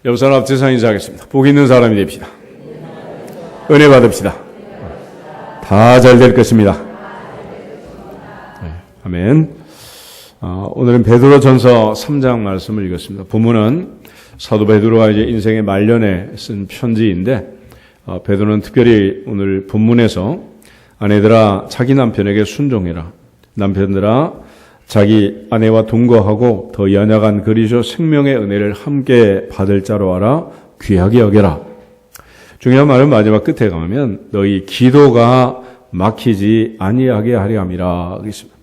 옆사람 앞에서 인사하겠습니다. 복 있는 사람이 됩시다. 은혜 받읍시다. 다 잘 될 것입니다. 네, 아멘. 오늘은 베드로전서 3장 말씀을 읽었습니다. 본문은 사도 베드로가 이제 인생의 말년에 쓴 편지인데, 베드로는 특별히 오늘 본문에서 아내들아 자기 남편에게 순종해라. 남편들아 자기 아내와 동거하고 더 연약한 그리스도 생명의 은혜를 함께 받을 자로 알아 귀하게 여겨라. 중요한 말은 마지막 끝에 가면 너희 기도가 막히지 아니하게 하려 함이라 그랬습니다.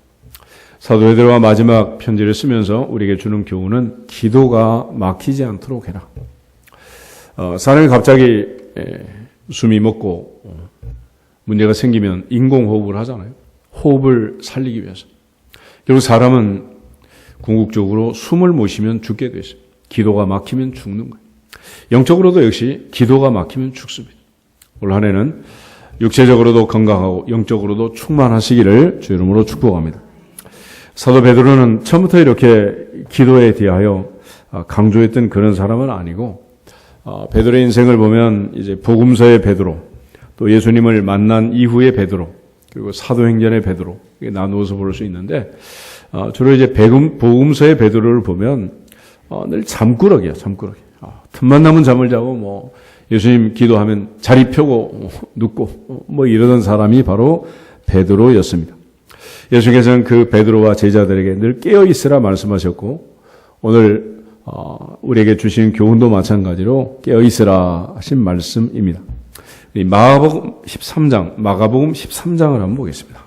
사도 베드로가 마지막 편지를 쓰면서 우리에게 주는 교훈은 기도가 막히지 않도록 해라. 사람이 갑자기 숨이 멎고 문제가 생기면 인공호흡을 하잖아요. 호흡을 살리기 위해서. 결국 사람은 궁극적으로 숨을 못 쉬면 죽게 돼 있어요. 기도가 막히면 죽는 거예요. 영적으로도 역시 기도가 막히면 죽습니다. 올 한 해는 육체적으로도 건강하고 영적으로도 충만하시기를 주 이름으로 축복합니다. 사도 베드로는 처음부터 이렇게 기도에 대하여 강조했던 그런 사람은 아니고, 베드로의 인생을 보면 이제 복음서의 베드로, 또 예수님을 만난 이후의 베드로, 그리고 사도행전의 베드로, 이게 나누어서 볼 수 있는데, 주로 이제 복음서의 베드로를 보면 늘 잠꾸러기야, 잠꾸러기. 틈만 나면 잠을 자고 예수님 기도하면 자리 펴고 눕고 이러던 사람이 바로 베드로였습니다. 예수님께서는 그 베드로와 제자들에게 늘 깨어 있으라 말씀하셨고, 오늘 우리에게 주신 교훈도 마찬가지로 깨어 있으라 하신 말씀입니다. 마가복음 13장을 한번 보겠습니다.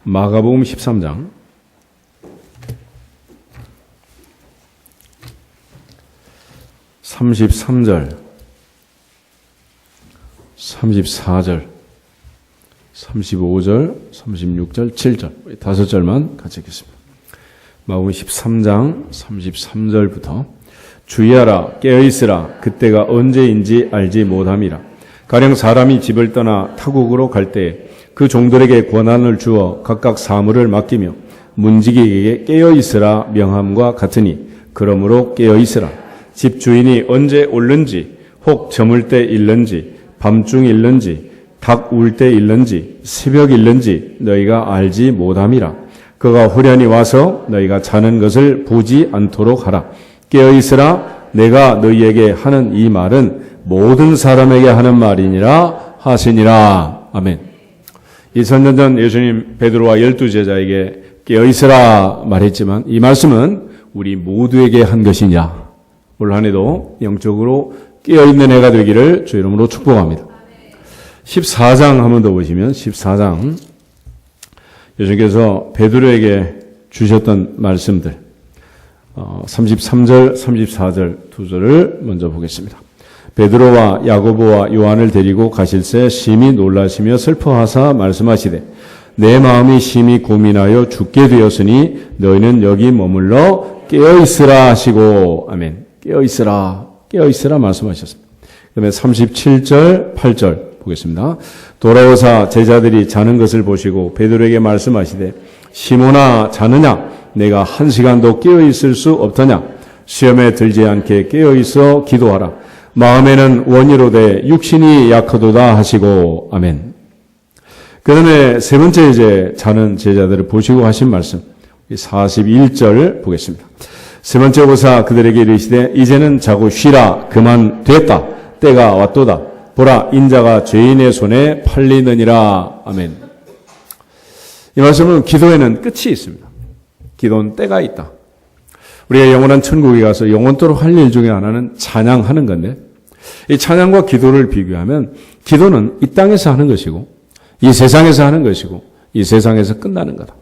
마가복음 13장 33절, 34절, 35절, 36절, 7절, 5절만 같이 읽겠습니다. 마가복음 13장 33절부터 주의하라, 깨어있으라, 그때가 언제인지 알지 못함이라. 가령 사람이 집을 떠나 타국으로 갈 때에 그 종들에게 권한을 주어 각각 사물을 맡기며 문지기에게 깨어있으라 명함과 같으니, 그러므로 깨어있으라. 집 주인이 언제 올는지, 혹 저물 때 일는지, 밤중 일는지, 닭 울 때 일는지, 새벽 일는지 너희가 알지 못함이라. 그가 후련히 와서 너희가 자는 것을 보지 않도록 하라. 깨어있으라. 내가 너희에게 하는 이 말은 모든 사람에게 하는 말이니라 하시니라. 아멘. 2000년 전 예수님 베드로와 12제자에게 깨어있으라 말했지만, 이 말씀은 우리 모두에게 한 것이냐. 올 한 해도 영적으로 깨어있는 해가 되기를 주 이름으로 축복합니다. 14장 한 번 더 보시면, 14장 예수님께서 베드로에게 주셨던 말씀들, 33절, 34절 두 절을 먼저 보겠습니다. 베드로와 야고보와 요한을 데리고 가실새 심히 놀라시며 슬퍼하사 말씀하시되, 내 마음이 심히 고민하여 죽게 되었으니 너희는 여기 머물러 깨어있으라 하시고, 아멘. 깨어있으라 말씀하셨습니다. 그 다음에 37절, 8절 보겠습니다. 돌아오사 제자들이 자는 것을 보시고 베드로에게 말씀하시되, 시몬아 자느냐? 내가 한 시간도 깨어있을 수 없더냐? 시험에 들지 않게 깨어있어 기도하라. 마음에는 원이로되 육신이 약하도다 하시고, 아멘. 그 다음에 세 번째 이제 자는 제자들을 보시고 하신 말씀, 41절 보겠습니다. 세 번째 보사 그들에게 이르시되, 이제는 자고 쉬라. 그만 됐다. 때가 왔도다. 보라, 인자가 죄인의 손에 팔리느니라. 아멘. 이 말씀은 기도에는 끝이 있습니다. 기도는 때가 있다. 우리가 영원한 천국에 가서 영원토록 할 일 중에 하나는 찬양하는 건데, 이 찬양과 기도를 비교하면 기도는 이 땅에서 하는 것이고, 이 세상에서 하는 것이고, 이 세상에서 끝나는 거다.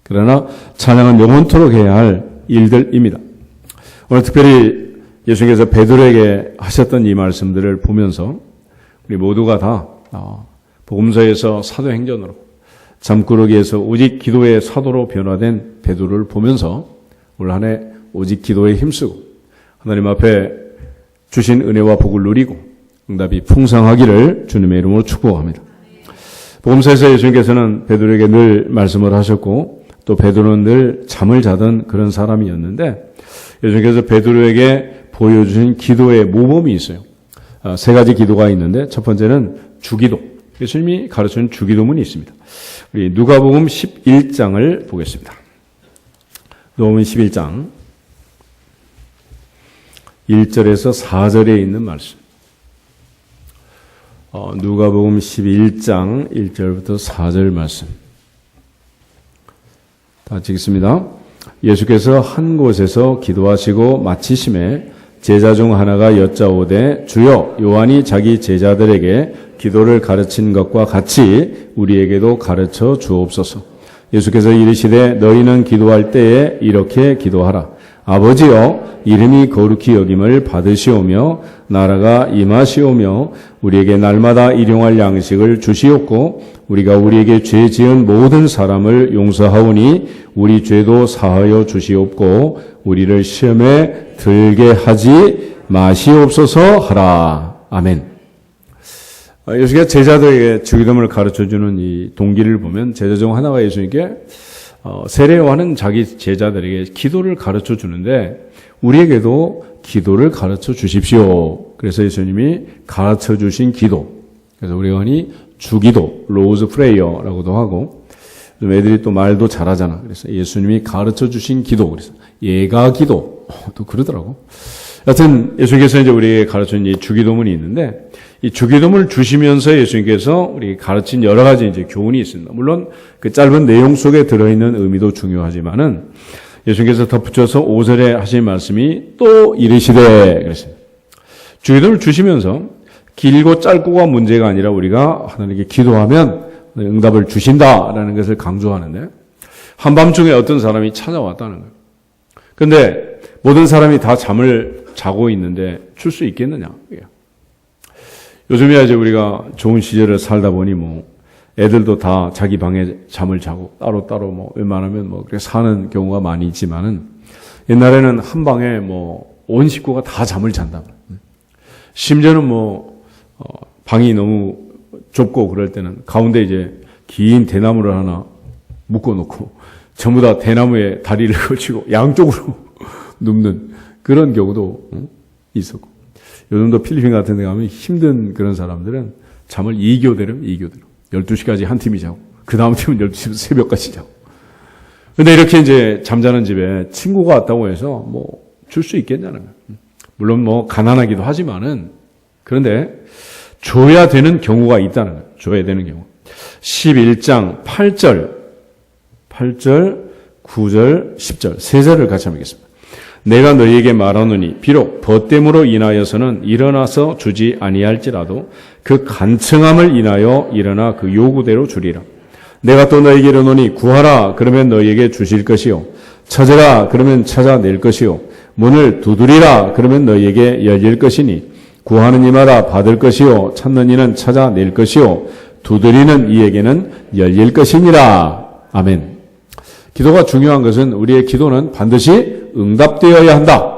그러나 찬양은 영원토록 해야 할 일들입니다. 오늘 특별히 예수님께서 베드로에게 하셨던 이 말씀들을 보면서 우리 모두가 다 복음서에서 사도행전으로, 잠꾸러기에서 오직 기도의 사도로 변화된 베드로를 보면서 올 한 해 오직 기도에 힘쓰고 하나님 앞에 주신 은혜와 복을 누리고 응답이 풍성하기를 주님의 이름으로 축복합니다. 복음서에서 예수님께서는 베드로에게 늘 말씀을 하셨고, 또 베드로는 늘 잠을 자던 그런 사람이었는데, 예수님께서 베드로에게 보여주신 기도의 모범이 있어요. 세 가지 기도가 있는데 첫 번째는 주기도. 예수님이 가르쳐준 주기도문이 있습니다. 우리 누가복음 11장을 보겠습니다. 누가복음 11장 1절에서 4절에 있는 말씀. 누가복음 11장 1절부터 4절 말씀. 다 읽겠습니다. 예수께서 한 곳에서 기도하시고 마치심에 제자 중 하나가 여짜오되 주여 요한이 자기 제자들에게 기도를 가르친 것과 같이 우리에게도 가르쳐 주옵소서. 예수께서 이르시되 너희는 기도할 때에 이렇게 기도하라. 아버지여 이름이 거룩히 여김을 받으시오며 나라가 임하시오며 우리에게 날마다 일용할 양식을 주시옵고 우리가 우리에게 죄 지은 모든 사람을 용서하오니 우리 죄도 사하여 주시옵고 우리를 시험에 들게 하지 마시옵소서 하라. 아멘. 예수가 제자들에게 주기도문을 가르쳐주는 이 동기를 보면 제자 중 하나가 예수님께 세례 요한은 자기 제자들에게 기도를 가르쳐 주는데 우리에게도 기도를 가르쳐 주십시오. 그래서 예수님이 가르쳐 주신 기도. 그래서 우리가 흔히 주기도, 로즈 프레이어라고도 하고 애들이 또 말도 잘하잖아. 그래서 예수님이 가르쳐 주신 기도. 그래서 예가 기도. 또 그러더라고. 여튼 예수님께서 이제 우리에게 가르쳐준 이 주기도문이 있는데 이 주기도문을 주시면서 예수님께서 우리 가르친 여러 가지 이제 교훈이 있습니다. 물론 그 짧은 내용 속에 들어있는 의미도 중요하지만은 예수님께서 덧붙여서 5절에 하신 말씀이 또 이르시되 그랬어요. 주기도문을 주시면서 길고 짧고가 문제가 아니라 우리가 하나님께 기도하면 응답을 주신다라는 것을 강조하는데 한밤중에 어떤 사람이 찾아왔다는 거예요. 그런데 모든 사람이 다 잠을 자고 있는데 줄 수 있겠느냐. 요즘이야 이제 우리가 좋은 시절을 살다 보니 뭐 애들도 다 자기 방에 잠을 자고 따로따로 뭐 웬만하면 뭐 그렇게 사는 경우가 많이 있지만은 옛날에는 한 방에 뭐 온 식구가 다 잠을 잔다. 심지어는 뭐 방이 너무 좁고 그럴 때는 가운데 이제 긴 대나무를 하나 묶어 놓고 전부 다 대나무에 다리를 걸치고 양쪽으로 눕는 그런 경우도 있었고 요즘도 필리핀 같은 데 가면 힘든 그런 사람들은 잠을 2교대로 12시까지 한 팀이 자고 그 다음 팀은 12시부터 새벽까지 자고 근데 이렇게 이제 잠자는 집에 친구가 왔다고 해서 뭐 줄 수 있겠냐는 거예요. 물론 뭐 가난하기도 하지만은 그런데 줘야 되는 경우가 있다는 거예요. 줘야 되는 경우. 11장 8절, 9절, 10절 세 절을 같이 한번 읽겠습니다. 내가 너희에게 말하노니 비록 벗됨으로 인하여서는 일어나서 주지 아니할지라도 그 간청함을 인하여 일어나 그 요구대로 주리라. 내가 또 너희에게 이르노니 구하라 그러면 너희에게 주실 것이요 찾으라 그러면 찾아낼 것이요 문을 두드리라 그러면 너희에게 열릴 것이니 구하는 이마다 받을 것이요 찾는 이는 찾아낼 것이요 두드리는 이에게는 열릴 것이니라. 아멘. 기도가 중요한 것은 우리의 기도는 반드시 응답되어야 한다.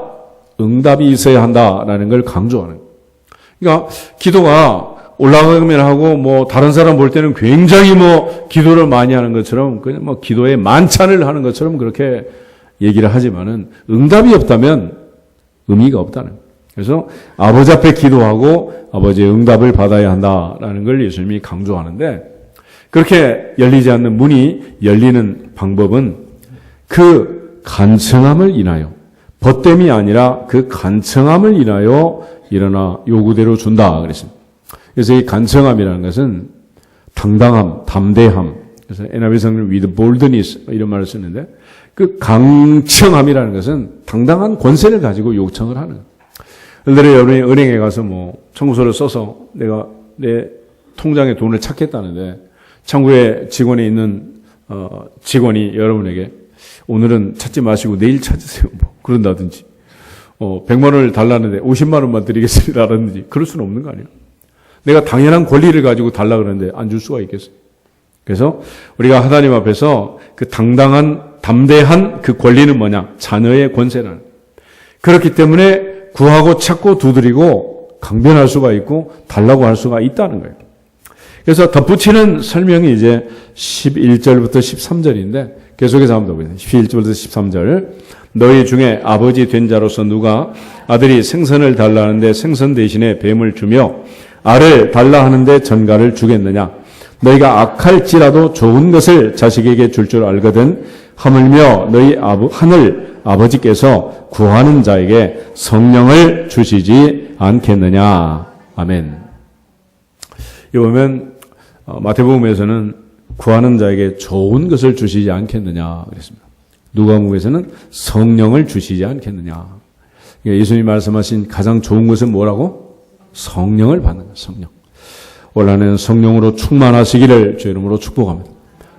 응답이 있어야 한다라는 걸 강조하는 거예요. 그러니까 기도가 올라가면 하고 뭐 다른 사람 볼 때는 굉장히 뭐 기도를 많이 하는 것처럼 그냥 뭐 기도에 만찬을 하는 것처럼 그렇게 얘기를 하지만은 응답이 없다면 의미가 없다는 거예요. 그래서 아버지 앞에 기도하고 아버지의 응답을 받아야 한다라는 걸 예수님이 강조하는데 그렇게 열리지 않는 문이 열리는 방법은 그 간청함을 인하여 벗됨이 아니라 그 간청함을 인하여 일어나 요구대로 준다 그랬습니다. 그래서 이 간청함이라는 것은 당당함, 담대함. 그래서 NIV 성경은 with boldness 이런 말을 쓰는데 그 강청함이라는 것은 당당한 권세를 가지고 요청을 하는 거예요. 예를 들어 여러분이 은행에 가서 뭐 청구서를 써서 내가 내 통장에 돈을 찾겠다는데 창구에 직원이 있는 직원이 여러분에게 오늘은 찾지 마시고 내일 찾으세요. 뭐 그런다든지 100만 원을 달라는데 50만 원만 드리겠습니다라든지 그럴 수는 없는 거 아니에요. 내가 당연한 권리를 가지고 달라 그러는데 안 줄 수가 있겠어요. 그래서 우리가 하나님 앞에서 그 당당한 담대한 그 권리는 뭐냐? 자녀의 권세라는. 그렇기 때문에 구하고 찾고 두드리고 강변할 수가 있고 달라고 할 수가 있다는 거예요. 그래서 덧붙이는 설명이 이제 11절부터 13절인데 계속해서 한번 보겠습니다. 11절부터 13절. 너희 중에 아버지 된 자로서 누가 아들이 생선을 달라 하는데 생선 대신에 뱀을 주며 알을 달라 하는데 전갈을 주겠느냐. 너희가 악할지라도 좋은 것을 자식에게 줄 줄 알거든 하물며 너희 하늘 아버지께서 구하는 자에게 성령을 주시지 않겠느냐. 아멘. 이 보면 마태복음에서는 구하는 자에게 좋은 것을 주시지 않겠느냐 그랬습니다. 누가복음에서는 성령을 주시지 않겠느냐. 그러니까 예수님이 말씀하신 가장 좋은 것은 뭐라고? 성령을 받는 거예요. 성령. 올 한해는 성령으로 충만하시기를 주의 이름으로 축복합니다.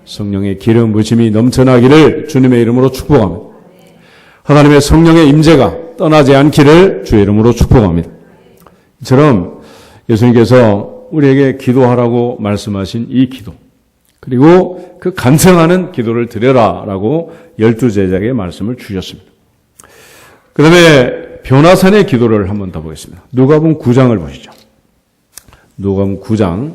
성령의 기름 부심이 넘쳐나기를 주님의 이름으로 축복합니다. 하나님의 성령의 임재가 떠나지 않기를 주의 이름으로 축복합니다. 이처럼 예수님께서 우리에게 기도하라고 말씀하신 이 기도, 그리고 그 간청하는 기도를 드려라라고 12제자에게 말씀을 주셨습니다. 그 다음에 변화산의 기도를 한번 더 보겠습니다. 누가복음 9장을 보시죠. 누가복음 9장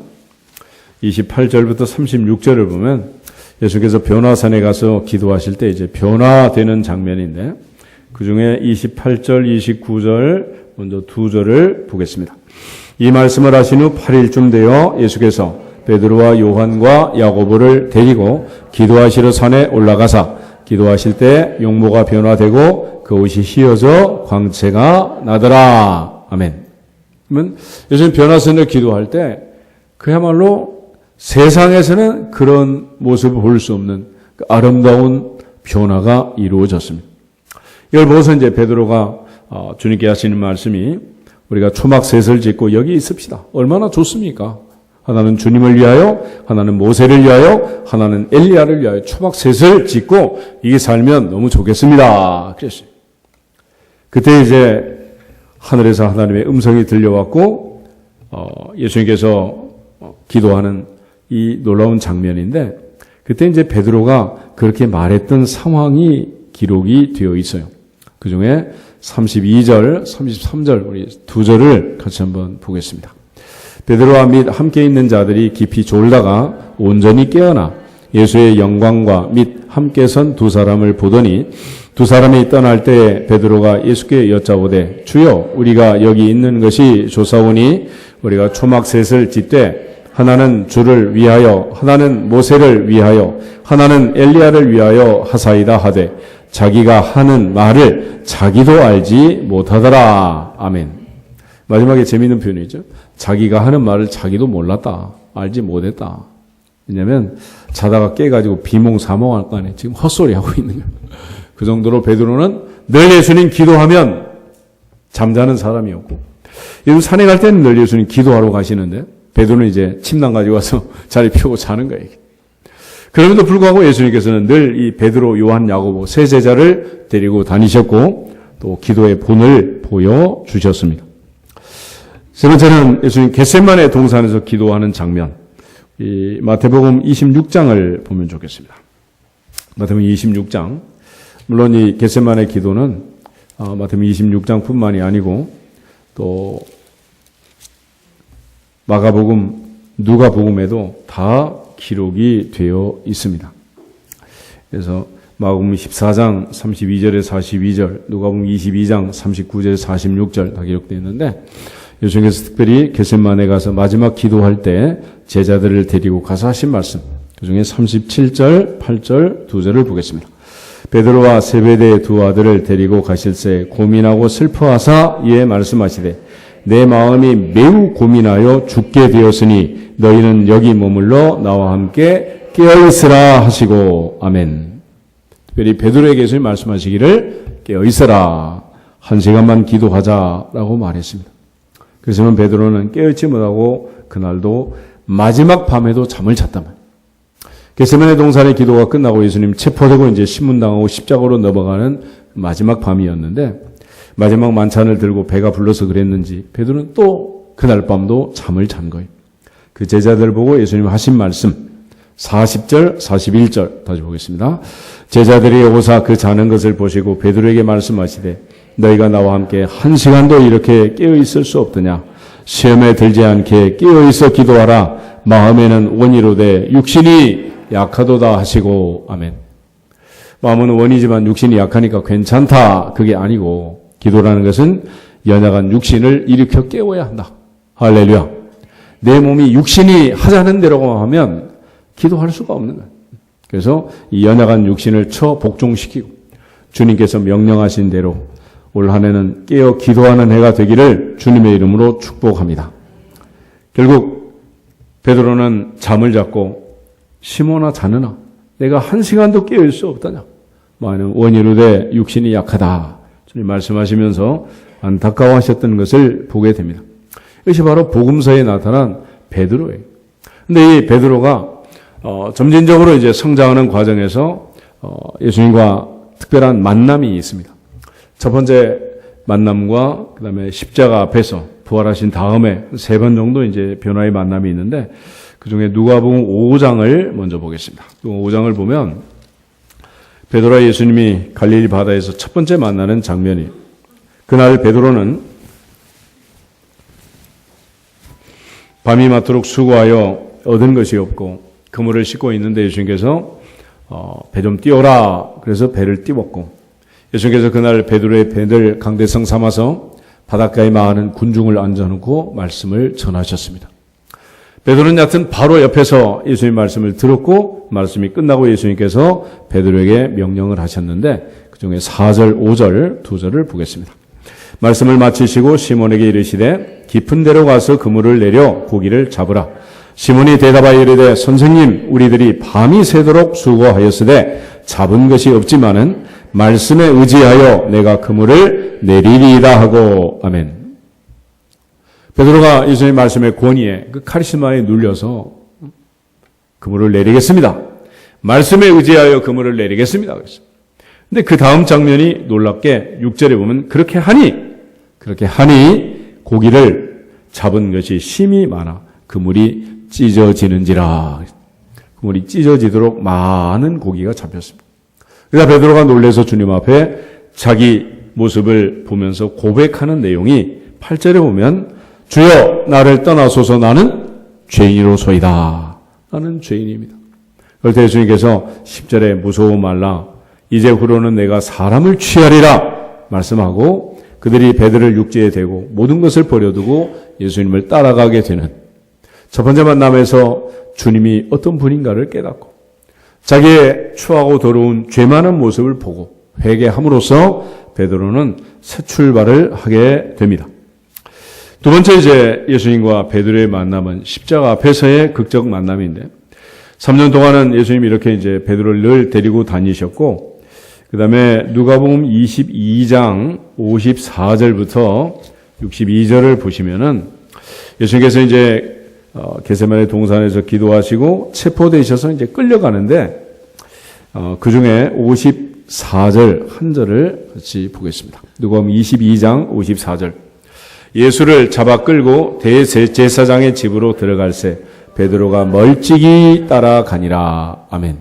28절부터 36절을 보면 예수께서 변화산에 가서 기도하실 때 이제 변화되는 장면인데 그 중에 28절, 29절 먼저 두 절을 보겠습니다. 이 말씀을 하신 후 8일쯤 되어 예수께서 베드로와 요한과 야고보를 데리고 기도하시러 산에 올라가사 기도하실 때 용모가 변화되고 그 옷이 휘어져 광채가 나더라. 아멘. 그러면 예수님 변화산을 기도할 때 그야말로 세상에서는 그런 모습을 볼 수 없는 그 아름다운 변화가 이루어졌습니다. 이걸 보고서 이제 베드로가 주님께 하시는 말씀이 우리가 초막셋을 짓고 여기 있읍시다. 얼마나 좋습니까? 하나는 주님을 위하여, 하나는 모세를 위하여, 하나는 엘리야를 위하여 초막셋을 짓고 이게 살면 너무 좋겠습니다. 그랬어요. 그때 이제 하늘에서 하나님의 음성이 들려왔고 예수님께서 기도하는 이 놀라운 장면인데 그때 이제 베드로가 그렇게 말했던 상황이 기록이 되어 있어요. 그 중에 32절, 33절 우리 두 절을 같이 한번 보겠습니다. 베드로와 및 함께 있는 자들이 깊이 졸다가 온전히 깨어나 예수의 영광과 및 함께 선 두 사람을 보더니 두 사람이 떠날 때 베드로가 예수께 여짜오되 주여 우리가 여기 있는 것이 좋사오니 우리가 초막셋을 짓되 하나는 주를 위하여 하나는 모세를 위하여 하나는 엘리야를 위하여 하사이다 하되 자기가 하는 말을 자기도 알지 못하더라. 아멘. 마지막에 재미있는 표현이죠. 자기가 하는 말을 자기도 몰랐다. 알지 못했다. 왜냐하면 자다가 깨가지고 비몽사몽할 거 아니에요. 지금 헛소리하고 있는 거예요. 그 정도로 베드로는 늘 예수님 기도하면 잠자는 사람이었고 요즘 산에 갈 때는 늘 예수님 기도하러 가시는데 베드로는 이제 침낭 가지고 와서 자리 펴고 자는 거예요. 그럼에도 불구하고 예수님께서는 늘 이 베드로, 요한, 야고보 세 제자를 데리고 다니셨고 또 기도의 본을 보여주셨습니다. 세 번째는 예수님 겟세마네 동산에서 기도하는 장면, 이 마태복음 26장을 보면 좋겠습니다. 마태복음 26장, 물론 이 겟세마네 기도는 마태복음 26장뿐만이 아니고 또 마가복음, 누가복음에도 다 기록이 되어 있습니다. 그래서 마가복음 14장 32절에 42절, 누가복음 22장 39절에 46절 다 기록되어 있는데 예수님께서 특별히 겟세마네 가서 마지막 기도할 때 제자들을 데리고 가서 하신 말씀, 그중에 37절, 8절 두 절을 보겠습니다. 베드로와 세베대의 두 아들을 데리고 가실새 고민하고 슬퍼하사 이에 말씀하시되 내 마음이 매우 고민하여 죽게 되었으니 너희는 여기 머물러 나와 함께 깨어있으라 하시고 아멘. 특별히 베드로에게 예수님 말씀하시기를 깨어있으라 1시간만 기도하자라고 말했습니다. 그래서 베드로는 깨어있지 못하고 그날도 마지막 밤에도 잠을 잤단 말이에요. 겟세마네 동산의 기도가 끝나고 예수님 체포되고 이제 신문당하고 십자가로 넘어가는 마지막 밤이었는데 마지막 만찬을 들고 배가 불러서 그랬는지 베드로는 또 그날 밤도 잠을 잔 거예요. 그 제자들 보고 예수님 하신 말씀 40절, 41절 다시 보겠습니다. 제자들이 오사 그 자는 것을 보시고 베드로에게 말씀하시되 너희가 나와 함께 1시간도 이렇게 깨어 있을 수 없더냐. 시험에 들지 않게 깨어있어 기도하라. 마음에는 원이로되 육신이 약하도다 하시고. 아멘. 마음은 원이지만 육신이 약하니까 괜찮다. 그게 아니고 기도라는 것은 연약한 육신을 일으켜 깨워야 한다. 할렐루야. 내 몸이 육신이 하자는 대로만 하면 기도할 수가 없는 거예요. 그래서 이 연약한 육신을 복종시키고 주님께서 명령하신 대로 올 한 해는 깨어 기도하는 해가 되기를 주님의 이름으로 축복합니다. 결국 베드로는 잠을 잤고 시몬아 자느나 내가 한 시간도 깨어있을 수 없다냐. 많은 원이로되 육신이 약하다. 주님 말씀하시면서 안타까워하셨던 것을 보게 됩니다. 이것이 바로 복음서에 나타난 베드로예요. 근데 이 베드로가 점진적으로 이제 성장하는 과정에서 예수님과 특별한 만남이 있습니다. 첫 번째 만남과 그다음에 십자가 앞에서 부활하신 다음에 3번 정도 이제 변화의 만남이 있는데 그 중에 누가복음 5장을 먼저 보겠습니다. 5장을 보면 베드로와 예수님이 갈릴리 바다에서 첫 번째 만나는 장면이 그날 베드로는 밤이 맞도록 수고하여 얻은 것이 없고 그물을 싣고 있는데 예수님께서 배 좀 띄워라. 그래서 배를 띄웠고 예수님께서 그날 베드로의 배를 강대성 삼아서 바닷가에 많은 군중을 앉아놓고 말씀을 전하셨습니다. 베드로는 여하튼 바로 옆에서 예수님 말씀을 들었고 말씀이 끝나고 예수님께서 베드로에게 명령을 하셨는데 그중에 4절, 5절, 2절을 보겠습니다. 말씀을 마치시고 시몬에게 이르시되 깊은 데로 가서 그물을 내려 고기를 잡으라. 시몬이 대답하여 이르되 선생님 우리들이 밤이 새도록 수고하였으되 잡은 것이 없지만은 말씀에 의지하여 내가 그물을 내리리이다 하고. 아멘. 베드로가 예수님 말씀의 권위에 그 카리스마에 눌려서 그물을 내리겠습니다. 말씀에 의지하여 그물을 내리겠습니다. 그런데 그 다음 장면이 놀랍게 6절에 보면 그렇게 하니 고기를 잡은 것이 심히 많아 그물이 찢어지는지라. 그물이 찢어지도록 많은 고기가 잡혔습니다. 그러니까 베드로가 놀라서 주님 앞에 자기 모습을 보면서 고백하는 내용이 8절에 보면 주여 나를 떠나소서 나는 죄인으로소이다. 나는 죄인입니다. 그럴 때 예수님께서 10절에 무서워 말라. 이제 후로는 내가 사람을 취하리라 말씀하고 그들이 배들을 육지에 대고 모든 것을 버려두고 예수님을 따라가게 되는 첫 번째 만남에서 주님이 어떤 분인가를 깨닫고 자기의 추하고 더러운 죄 많은 모습을 보고 회개함으로써 베드로는 새 출발을 하게 됩니다. 두 번째 이제 예수님과 베드로의 만남은 십자가 앞에서의 극적 만남인데 3년 동안은 예수님이 이렇게 이제 베드로를 늘 데리고 다니셨고 그 다음에 누가복음 22장 54절부터 62절을 보시면은 예수님께서 이제 겟세마네 동산에서 기도하시고 체포되셔서 이제 끌려가는데 그 중에 54절 한 절을 같이 보겠습니다. 누가복음 22장 54절. 예수를 잡아 끌고 대제사장의 집으로 들어갈새 베드로가 멀찍이 따라가니라. 아멘.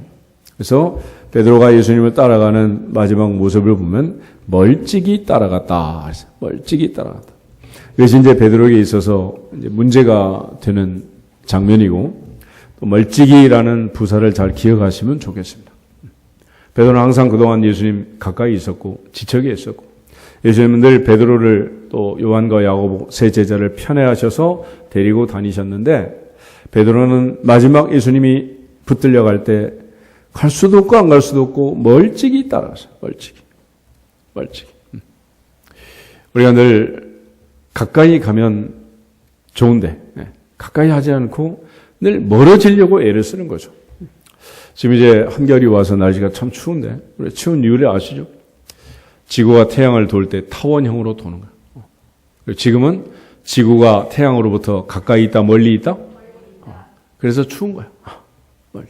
그래서 베드로가 예수님을 따라가는 마지막 모습을 보면 멀찍이 따라갔다. 멀찍이 따라갔다. 이것이 이제 베드로에게 있어서 이제 문제가 되는 장면이고 또 멀찍이라는 부사를 잘 기억하시면 좋겠습니다. 베드로는 항상 그동안 예수님 가까이 있었고 지척에 있었고 예수님은 늘 베드로를 또 요한과 야고보 세 제자를 편애하셔서 데리고 다니셨는데 베드로는 마지막 예수님이 붙들려 갈 때 갈 수도 없고 안 갈 수도 없고 멀찍이 따라갔어요. 멀찍이. 우리가 늘 가까이 가면 좋은데 가까이 하지 않고 늘 멀어지려고 애를 쓰는 거죠. 지금 이제 한겨울이 와서 날씨가 참 추운데 우리 추운 이유를 아시죠? 지구가 태양을 돌 때 타원형으로 도는 거예요. 지금은 지구가 태양으로부터 가까이 있다 멀리 있다? 그래서 추운 거예요. 멀리.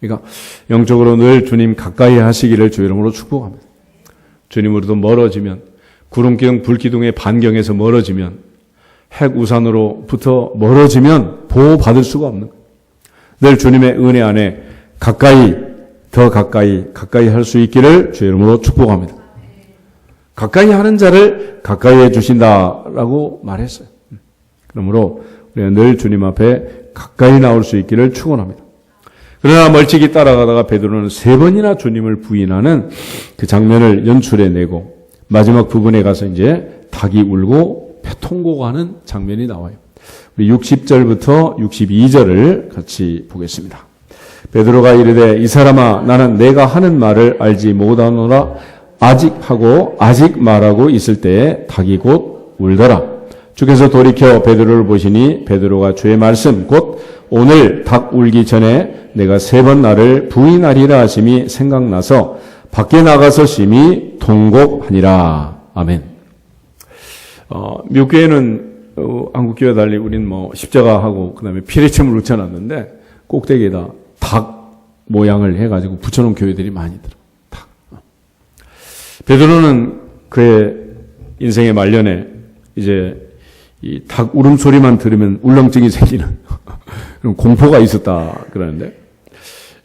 그러니까 영적으로 늘 주님 가까이 하시기를 주 이름으로 축복합니다. 주님으로도 멀어지면 구름기둥 불기둥의 반경에서 멀어지면 핵 우산으로부터 멀어지면 보호받을 수가 없는 거예요. 늘 주님의 은혜 안에 가까이 더 가까이 할 수 있기를 주 이름으로 축복합니다. 가까이 하는 자를 가까이 해 주신다라고 말했어요. 그러므로 우리가 늘 주님 앞에 가까이 나올 수 있기를 축원합니다. 그러나 멀찍이 따라가다가 베드로는 3번이나 주님을 부인하는 그 장면을 연출해내고 마지막 부분에 가서 이제 닭이 울고 통곡 하는 장면이 나와요. 우리 60절부터 62절을 같이 보겠습니다. 베드로가 이르되 이 사람아 나는 내가 하는 말을 알지 못하노라 아직 하고 아직 말하고 있을 때에 닭이 곧 울더라. 주께서 돌이켜 베드로를 보시니 베드로가 주의 말씀 곧 오늘 닭 울기 전에 내가 3번 나를 부인하리라 하심이 생각나서 밖에 나가서 심히 통곡하니라. 아멘. 미국 교회는 한국 교회 달리 우리는 십자가하고 그다음에 피레침을 붙여놨는데 꼭대기에다 닭 모양을 해가지고 붙여놓은 교회들이 많이 들어. 닭. 베드로는 그의 인생의 말년에 이제 이 닭 울음소리만 들으면 울렁증이 생기는 그런 공포가 있었다 그러는데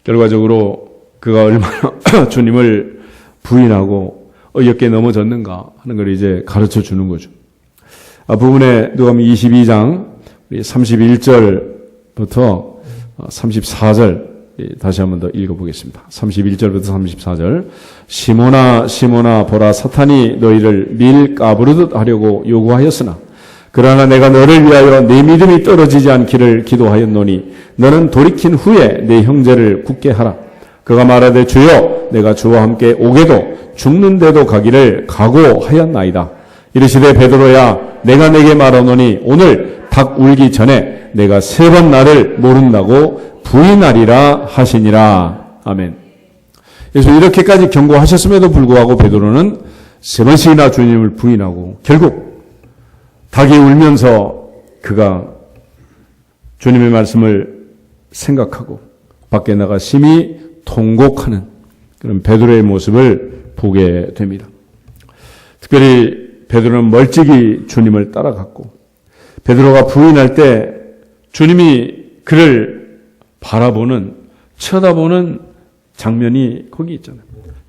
결과적으로 그가 얼마나 주님을 부인하고 어이없게 넘어졌는가 하는 걸 이제 가르쳐 주는 거죠. 앞부분에 누가복음 22장 31절부터 34절 다시 한번 더 읽어보겠습니다. 31절부터 34절. 시몬아 시몬아 보라 사탄이 너희를 밀 까부르듯 하려고 요구하였으나 그러나 내가 너를 위하여 네 믿음이 떨어지지 않기를 기도하였노니 너는 돌이킨 후에 네 형제를 굳게 하라. 그가 말하되 주여 내가 주와 함께 오게도 죽는데도 가기를 각오하였나이다. 이르시되 베드로야 내가 내게 말하노니 오늘 닭 울기 전에 내가 3번 나를 모른다고 부인하리라 하시니라. 아멘. 그래서 이렇게까지 경고하셨음에도 불구하고 베드로는 3번씩이나 주님을 부인하고 결국 닭이 울면서 그가 주님의 말씀을 생각하고 밖에 나가 심히 통곡하는 그런 베드로의 모습을 보게 됩니다. 특별히 베드로는 멀찍이 주님을 따라갔고 베드로가 부인할 때 주님이 그를 바라보는 쳐다보는 장면이 거기 있잖아요.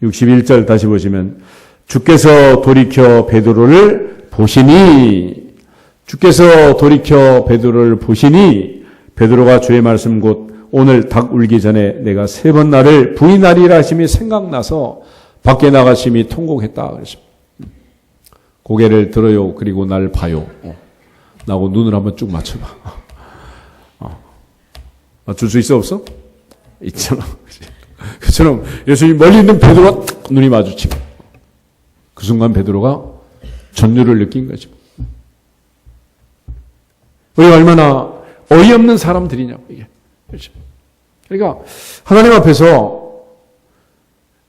61절 다시 보시면 주께서 돌이켜 베드로를 보시니 주께서 돌이켜 베드로를 보시니 베드로가 주의 말씀 곧 오늘 닭 울기 전에 내가 3번 나를 부인하리라 하심이 생각나서 밖에 나가심이 통곡했다 그랬습니다. 고개를 들어요. 그리고 날 봐요. 나하고 눈을 한번 쭉 맞춰봐. 맞출 수 있어 없어? 있잖아. 그처럼 예수님 멀리 있는 베드로가 눈이 마주치고 그 순간 베드로가 전율을 느낀 거죠. 우리가 얼마나 어이없는 사람들이냐고 이게. 그렇죠? 그러니까 하나님 앞에서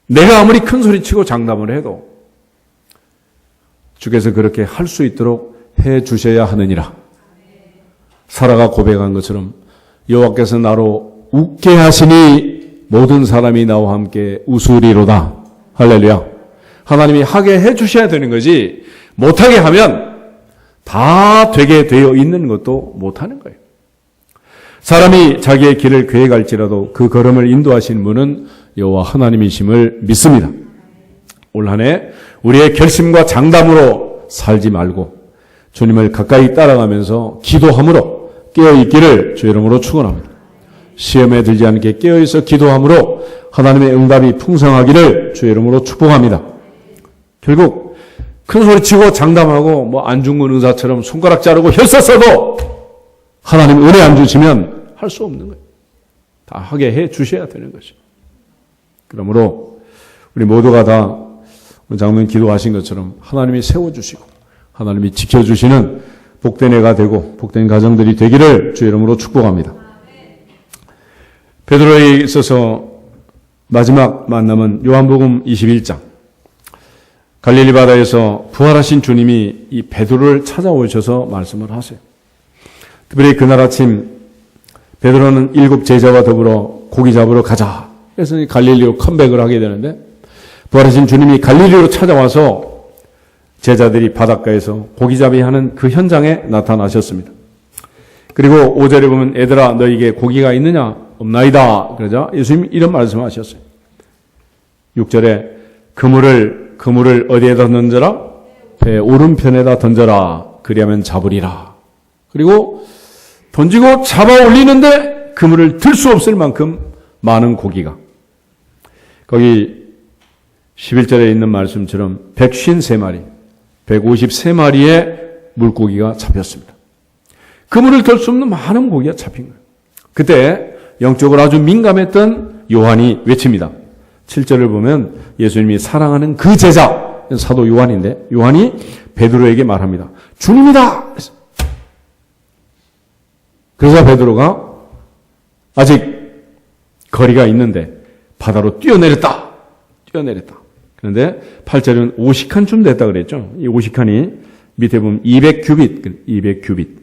내가 아무리 큰 소리치고 장담을 해도 주께서 그렇게 할 수 있도록 해 주셔야 하느니라. 사라가 고백한 것처럼 여호와께서 나로 웃게 하시니 모든 사람이 나와 함께 웃으리로다. 할렐루야. 하나님이 하게 해 주셔야 되는 거지 못하게 하면 다 되게 되어 있는 것도 못하는 거예요. 사람이 자기의 길을 계획할지라도 그 걸음을 인도하시는 분은 여호와 하나님이심을 믿습니다. 올 한 해 우리의 결심과 장담으로 살지 말고 주님을 가까이 따라가면서 기도함으로 깨어있기를 주 이름으로 축원합니다. 시험에 들지 않게 깨어있어 기도함으로 하나님의 응답이 풍성하기를 주 이름으로 축복합니다. 결국 큰 소리치고 장담하고 안중근 의사처럼 손가락 자르고 혈서 써도 하나님 은혜 안 주시면 할 수 없는 거예요. 다 하게 해 주셔야 되는 거죠. 그러므로 우리 모두가 다 장로님 기도하신 것처럼 하나님이 세워주시고 하나님이 지켜주시는 복된 해가 되고 복된 가정들이 되기를 주 이름으로 축복합니다. 베드로에 있어서 마지막 만남은 요한복음 21장. 갈릴리 바다에서 부활하신 주님이 이 베드로를 찾아오셔서 말씀을 하세요. 특별히 그날 아침 베드로는 7 제자와 더불어 고기 잡으러 가자. 그래서 갈릴리로 컴백을 하게 되는데 부활하신 주님이 갈릴리로 찾아와서 제자들이 바닷가에서 고기잡이 하는 그 현장에 나타나셨습니다. 그리고 5절에 보면 애들아 너희에게 고기가 있느냐? 없나이다. 그러자 예수님이 이런 말씀을 하셨어요. 6절에 그물을 어디에다 던져라? 배 오른편에다 던져라. 그리하면 잡으리라. 그리고 던지고 잡아 올리는데 그물을 들 수 없을 만큼 많은 고기가. 거기 11절에 있는 말씀처럼 153마리, 153마리의 물고기가 잡혔습니다. 그물을 들 수 없는 많은 고기가 잡힌 거예요. 그때 영적으로 아주 민감했던 요한이 외칩니다. 7절을 보면 예수님이 사랑하는 그 제자, 사도 요한인데 요한이 베드로에게 말합니다. 주님이다! 그래서 베드로가 아직 거리가 있는데 바다로 뛰어내렸다. 그런데 8절은 50칸쯤 됐다 그랬죠. 이 50칸이 밑에 보면 200규빗.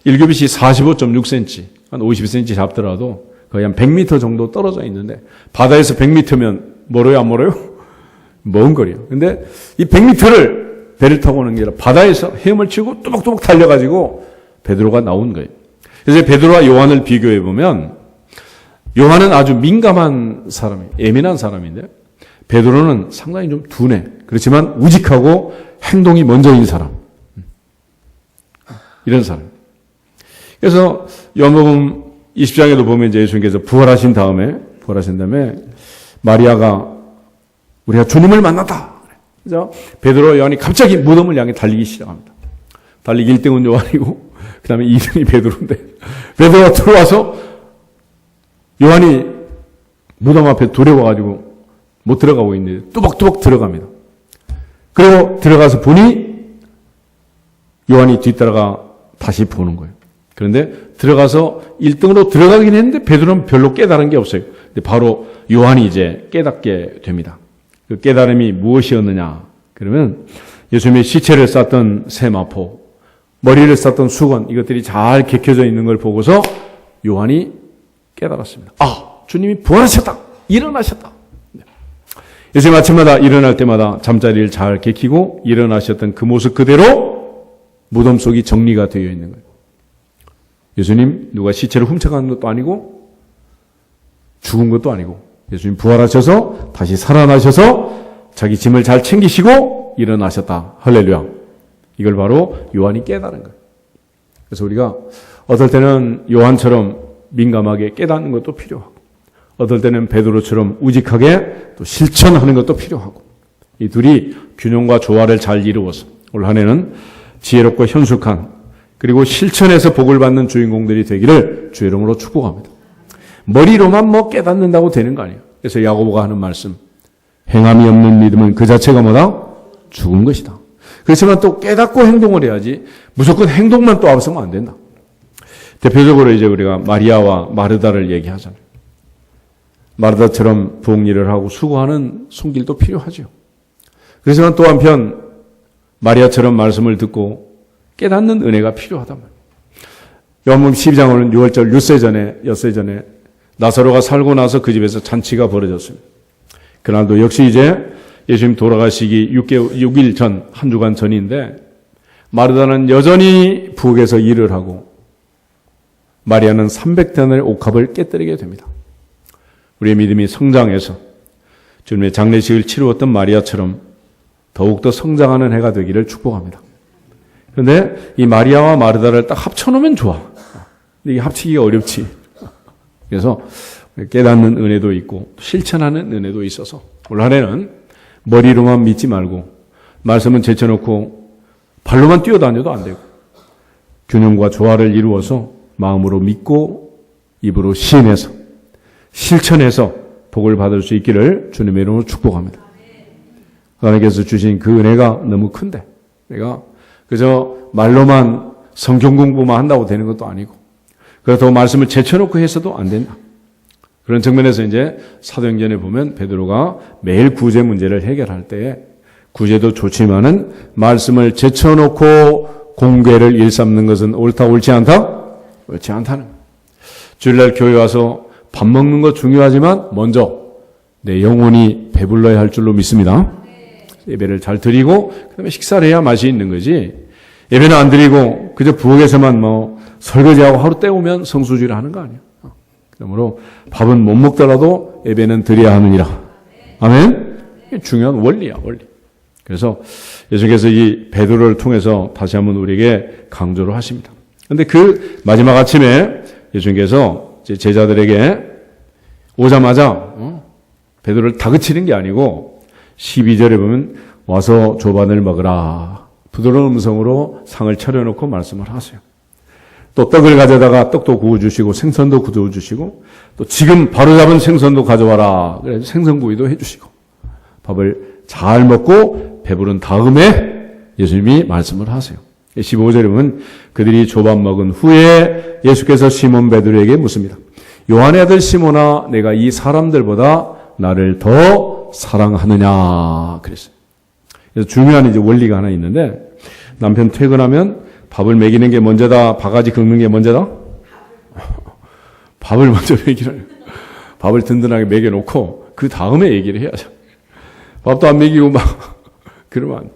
1규빗이 45.6cm, 한 50cm 잡더라도 거의 한 100m 정도 떨어져 있는데 바다에서 100m면 멀어요, 안 멀어요? 먼 거리요. 근데 이 100m를 배를 타고 오는 게 아니라 바다에서 헤엄을 치고 뚜벅뚜벅 달려가지고 베드로가 나온 거예요. 그래서 베드로와 요한을 비교해 보면 요한은 아주 민감한 사람이에요. 예민한 사람인데 베드로는 상당히 좀 둔해. 그렇지만 우직하고 행동이 먼저인 사람. 이런 사람. 그래서 요한복음 20장에도 보면 이제 예수님께서 부활하신 다음에 마리아가 우리가 주님을 만났다. 그래서 베드로와 요한이 갑자기 무덤을 향해 달리기 시작합니다. 달리기 1등은 요한이고 그 다음에 2등이 베드로인데 베드로가 들어와서 요한이 무덤 앞에 두려워가지고 못 들어가고 있는데 뚜벅뚜벅 들어갑니다. 그리고 들어가서 보니 요한이 뒤따라가 다시 보는 거예요. 그런데 들어가서 1등으로 들어가긴 했는데 베드로는 별로 깨달은 게 없어요. 근데 바로 요한이 이제 깨닫게 됩니다. 그 깨달음이 무엇이었느냐? 그러면 예수님의 시체를 쌌던 세마포, 머리를 쌌던 수건, 이것들이 잘 개켜져 있는 걸 보고서 요한이 깨달았습니다. 아, 주님이 부활하셨다. 일어나셨다. 예수님 아침마다 일어날 때마다 잠자리를 잘 개키고 일어나셨던 그 모습 그대로 무덤 속이 정리가 되어 있는 거예요. 예수님 누가 시체를 훔쳐가는 것도 아니고 죽은 것도 아니고 예수님 부활하셔서 다시 살아나셔서 자기 짐을 잘 챙기시고 일어나셨다. 할렐루야. 이걸 바로 요한이 깨달은 거예요. 그래서 우리가 어떨 때는 요한처럼 민감하게 깨닫는 것도 필요하고 어떨 때는 베드로처럼 우직하게 또 실천하는 것도 필요하고 이 둘이 균형과 조화를 잘 이루어서 올 한 해는 지혜롭고 현숙한 그리고 실천해서 복을 받는 주인공들이 되기를 주의 이름으로 축복합니다. 머리로만 깨닫는다고 되는 거 아니에요. 그래서 야고보가 하는 말씀 행함이 없는 믿음은 그 자체가 뭐다? 죽은 것이다. 그렇지만 또 깨닫고 행동을 해야지 무조건 행동만 또 앞서면 안 된다. 대표적으로 이제 우리가 마리아와 마르다를 얘기하잖아요. 마르다처럼 부엌 일을 하고 수고하는 손길도 필요하죠. 그렇지만 또 한편 마리아처럼 말씀을 듣고 깨닫는 은혜가 필요하단 말이에요. 요한복음 12장은 6월절 엿새 전에 나사로가 살고 나서 그 집에서 잔치가 벌어졌습니다. 그날도 역시 이제 예수님 돌아가시기 6일 전, 한 주간 전인데 마르다는 여전히 부엌에서 일을 하고 마리아는 300단의 옥합을 깨뜨리게 됩니다. 우리의 믿음이 성장해서 주님의 장례식을 치루었던 마리아처럼 더욱더 성장하는 해가 되기를 축복합니다. 그런데 이 마리아와 마르다를 딱 합쳐놓으면 좋아. 이게 합치기가 어렵지. 그래서 깨닫는 은혜도 있고 실천하는 은혜도 있어서 올 한 해는 머리로만 믿지 말고 말씀은 제쳐놓고 발로만 뛰어다녀도 안 되고 균형과 조화를 이루어서 마음으로 믿고 입으로 시인해서 실천해서 복을 받을 수 있기를 주님의 이름으로 축복합니다. 하나님께서 주신 그 은혜가 너무 큰데 내가 그저 말로만 성경 공부만 한다고 되는 것도 아니고 그렇다고 말씀을 제쳐놓고 해서도 안 된다. 그런 측면에서 이제 사도행전에 보면 베드로가 매일 구제 문제를 해결할 때 구제도 좋지만은 말씀을 제쳐놓고 공개를 일삼는 것은 옳다 옳지 않다? 옳지 않다는 거예요. 주일날 교회 와서 밥 먹는 거 중요하지만 먼저 내 영혼이 배불러야 할 줄로 믿습니다. 예배를 잘 드리고 그다음에 식사를 해야 맛이 있는 거지. 예배는 안 드리고 그저 부엌에서만 설거지하고 하루 때우면 성수주의를 하는 거 아니에요. 그러므로 밥은 못 먹더라도 예배는 드려야 하느니라. 아멘? 이게 중요한 원리야, 원리. 그래서 예수님께서 이 베드로를 통해서 다시 한번 우리에게 강조를 하십니다. 그런데 그 마지막 아침에 예수님께서 제자들에게 오자마자 베드로를 다그치는 게 아니고 12절에 보면 와서 조반을 먹으라. 부드러운 음성으로 상을 차려놓고 말씀을 하세요. 또 떡을 가져다가 떡도 구워주시고 생선도 구워주시고 또 지금 바로 잡은 생선도 가져와라. 그래서 생선구이도 해주시고 밥을 잘 먹고 배부른 다음에 예수님이 말씀을 하세요. 15절에 보면 그들이 조반 먹은 후에 예수께서 시몬 베드로에게 묻습니다. 요한의 아들 시몬아, 내가 이 사람들보다 나를 더 사랑하느냐 그랬어요. 그래서 중요한 이제 원리가 하나 있는데 남편 퇴근하면 밥을 먹이는 게 먼저다, 바가지 긁는 게 먼저다? 밥을 먼저 먹이라는 밥을 든든하게 먹여놓고 그 다음에 얘기를 해야죠. 밥도 안 먹이고 막 그러면 안 돼.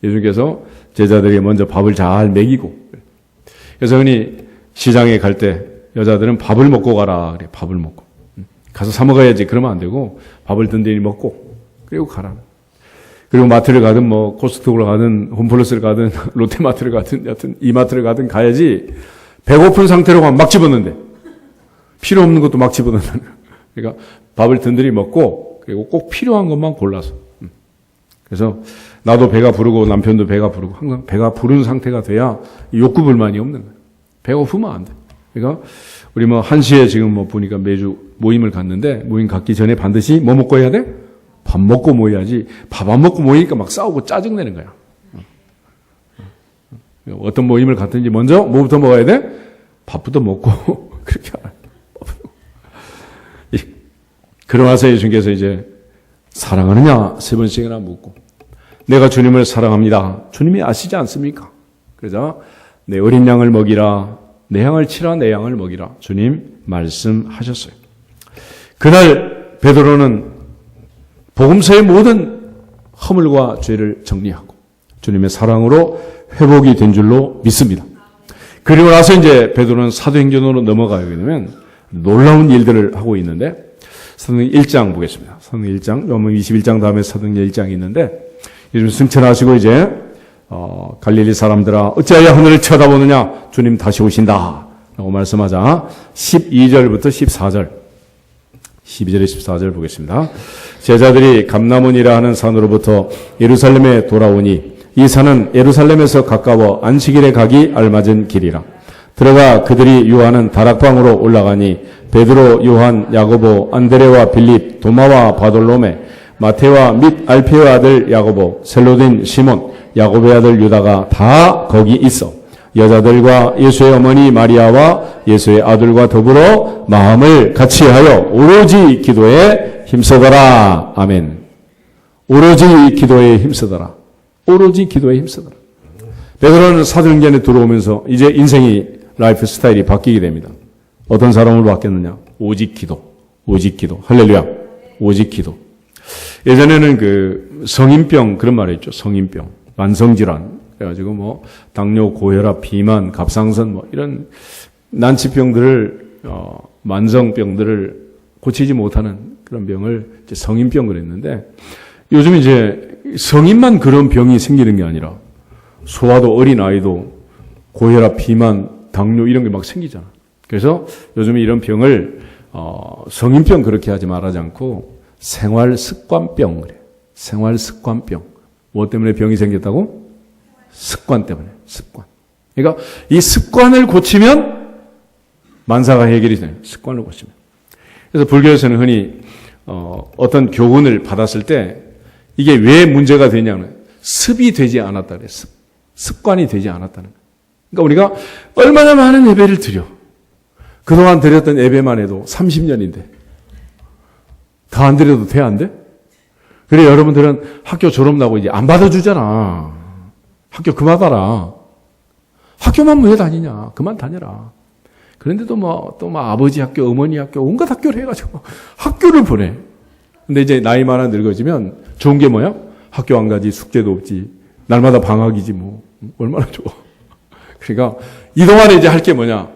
예수님께서 제자들에게 먼저 밥을 잘 먹이고 그래서 흔히 시장에 갈 때 여자들은 밥을 먹고 가라 그래. 밥을 먹고 가서 사 먹어야지 그러면 안 되고 밥을 든든히 먹고 그리고 가라. 그리고 마트를 가든 뭐 코스트코를 가든 홈플러스를 가든 롯데마트를 가든 여튼 이마트를 가든 가야지 배고픈 상태로 가면 막 집었는데 필요 없는 것도 막 집어넣는 거야. 그러니까 밥을 든든히 먹고 그리고 꼭 필요한 것만 골라서. 그래서 나도 배가 부르고 남편도 배가 부르고 항상 배가 부른 상태가 돼야 욕구 불만이 없는 거예요. 배고프면 안 돼. 그러니까 우리 뭐 1시에 지금 뭐 보니까 매주 모임을 갔는데 모임 갔기 전에 반드시 뭐 먹고 해야 돼? 밥 먹고 모여야지. 밥 안 먹고 모이니까 막 싸우고 짜증내는 거야. 어떤 모임을 갔든지 먼저 뭐부터 먹어야 돼? 밥부터 먹고 그렇게 하라. 그러면서 예수님께서 이제 사랑하느냐 3번씩이나 묻고 내가 주님을 사랑합니다. 주님이 아시지 않습니까? 그러자 내 어린 양을 먹이라, 내 양을 치라, 내 양을 먹이라 주님 말씀하셨어요. 그날 베드로는 복음서의 모든 허물과 죄를 정리하고 주님의 사랑으로 회복이 된 줄로 믿습니다. 그리고 나서 이제 베드로는 사도행전으로 넘어가게 되면 놀라운 일들을 하고 있는데 사도행전 1장 보겠습니다. 사도행전 1장, 요한 21장 다음에 사도행전 1장이 있는데 요즘 승천하시고 이제 갈릴리 사람들아 어찌하여 하늘을 쳐다보느냐 주님 다시 오신다 라고 말씀하자 12절부터 14절 12절에 14절 보겠습니다. 제자들이 감람원이라 하는 산으로부터 예루살렘에 돌아오니 이 산은 예루살렘에서 가까워 안식일에 가기 알맞은 길이라. 들어가 그들이 유하는 다락방으로 올라가니 베드로, 요한, 야고보, 안드레와 빌립, 도마와 바돌로메, 마테와 및 알페의 아들 야고보, 셀로딘 시몬, 야고보의 아들 유다가 다 거기 있어 여자들과 예수의 어머니 마리아와 예수의 아들과 더불어 마음을 같이하여 오로지 기도에 힘쓰더라. 아멘. 오로지 기도에 힘쓰더라. 오로지 기도에 힘쓰더라. 베드로는 사도행전에 들어오면서 이제 인생이 라이프 스타일이 바뀌게 됩니다. 어떤 사람으로 바뀌었느냐? 오직 기도. 오직 기도. 할렐루야. 오직 기도. 예전에는 그 성인병 그런 말이 있죠. 성인병. 만성질환. 그래가지고 뭐 당뇨, 고혈압, 비만, 갑상선 뭐 이런 난치병들을 만성병들을 고치지 못하는 그런 병을 이제 성인병 그랬는데 요즘 이제 성인만 그런 병이 생기는 게 아니라 소아도 어린 아이도 고혈압, 비만, 당뇨 이런 게 막 생기잖아. 그래서 요즘 이런 병을 성인병 그렇게 하지 말하지 않고 생활습관병 그래. 생활습관병. 뭐 때문에 병이 생겼다고? 습관 때문에. 습관. 그러니까 이 습관을 고치면 만사가 해결이 돼요. 습관을 고치면. 그래서 불교에서는 흔히 어떤 교훈을 받았을 때 이게 왜 문제가 되냐면 습이 되지 않았다 그래. 습관이 되지 않았다는 거예요. 그러니까 우리가 얼마나 많은 예배를 드려. 그동안 드렸던 예배만 해도 30년인데 다 안 드려도 돼? 안 돼? 그래 여러분들은 학교 졸업 나고 이제 안 받아주잖아. 학교 그만하라. 학교만 왜 다니냐. 그만 다녀라. 그런데도 또 아버지 학교, 어머니 학교, 온갖 학교를 해가지고 학교를 보내. 근데 이제 나이 많아 늙어지면 좋은 게 뭐야? 학교 안 가지, 숙제도 없지. 날마다 방학이지 뭐. 얼마나 좋아. 그러니까 이동안에 이제 할 게 뭐냐?